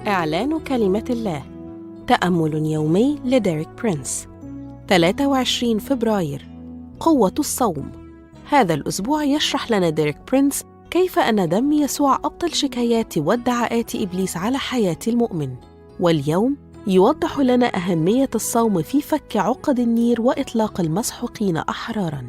إعلان كلمة الله. تأمل يومي لديريك برينس. 23 فبراير. قوة الصوم. هذا الأسبوع يشرح لنا ديريك برينس كيف أن دم يسوع أبطل شكايات وادعاءات إبليس على حياة المؤمن. واليوم يوضح لنا أهمية الصوم في فك عقد النير وإطلاق المسحوقين أحراراً.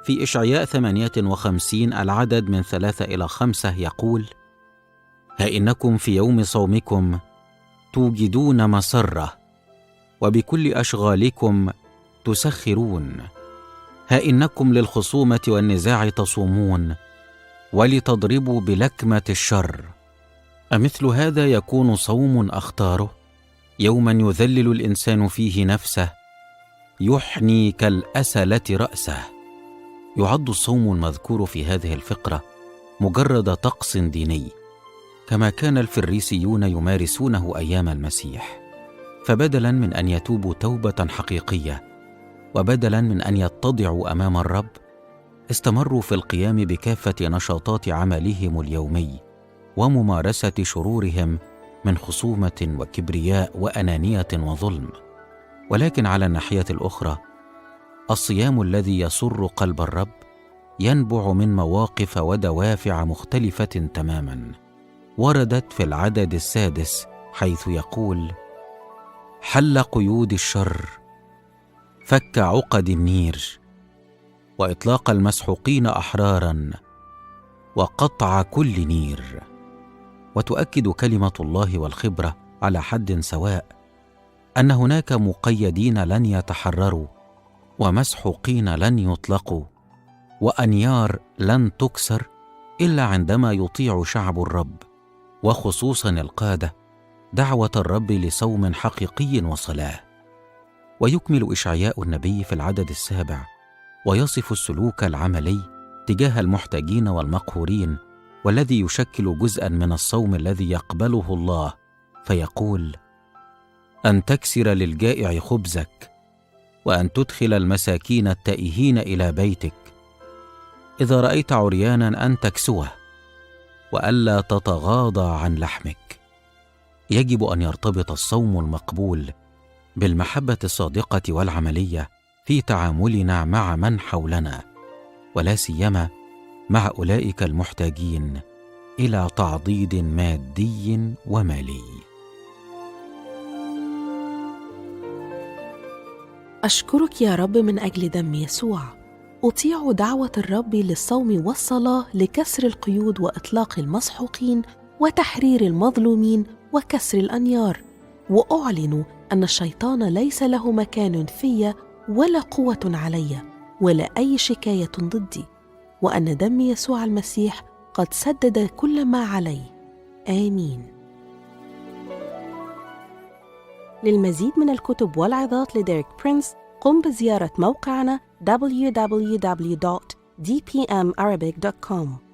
في إشعياء 58 العدد من 3 إلى 5 يقول: ها إنكم في يوم صومكم توجدون مسرة، وبكل أشغالكم تسخرون. ها إنكم للخصومة والنزاع تصومون، ولتضربوا بلكمة الشر. أمثل هذا يكون صوم أختاره، يوما يذلل الإنسان فيه نفسه، يحني كالأسلة رأسه. يعد الصوم المذكور في هذه الفقرة مجرد طقس ديني، كما كان الفريسيون يمارسونه أيام المسيح. فبدلاً من أن يتوبوا توبة حقيقية، وبدلاً من أن يتضعوا أمام الرب، استمروا في القيام بكافة نشاطات عملهم اليومي وممارسة شرورهم من خصومة وكبرياء وأنانية وظلم. ولكن على الناحية الأخرى، الصيام الذي يسر قلب الرب ينبع من مواقف ودوافع مختلفة تماماً. وردت في العدد 6 حيث يقول: حل قيود الشر، فك عقد النير، وإطلاق المسحوقين أحراراً، وقطع كل نير. وتؤكد كلمة الله والخبرة على حد سواء أن هناك مقيدين لن يتحرروا، ومسحوقين لن يطلقوا، وأنيار لن تكسر إلا عندما يطيع شعب الرب، وخصوصاً القادة، دعوة الرب لصوم حقيقي وصلاة. ويكمل إشعياء النبي في العدد 7 ويصف السلوك العملي تجاه المحتاجين والمقهورين، والذي يشكل جزءاً من الصوم الذي يقبله الله، فيقول: أن تكسر للجائع خبزك، وأن تدخل المساكين التائهين إلى بيتك. إذا رأيت عرياناً أن تكسوه، وألا تتغاضى عن لحمك. يجب أن يرتبط الصوم المقبول بالمحبة الصادقة والعملية في تعاملنا مع من حولنا، ولا سيما مع أولئك المحتاجين إلى تعضيد مادي ومالي. أشكرك يا رب من أجل دم يسوع. أطيع دعوة الرب للصوم والصلاة لكسر القيود وإطلاق المسحوقين وتحرير المظلومين وكسر الأنيار، وأعلن أن الشيطان ليس له مكان في ولا قوة علي ولا أي شكاية ضدي، وأن دم يسوع المسيح قد سدد كل ما علي. آمين. للمزيد من الكتب والعظات لديريك برينس قم بزيارة موقعنا www.dpmarabic.com.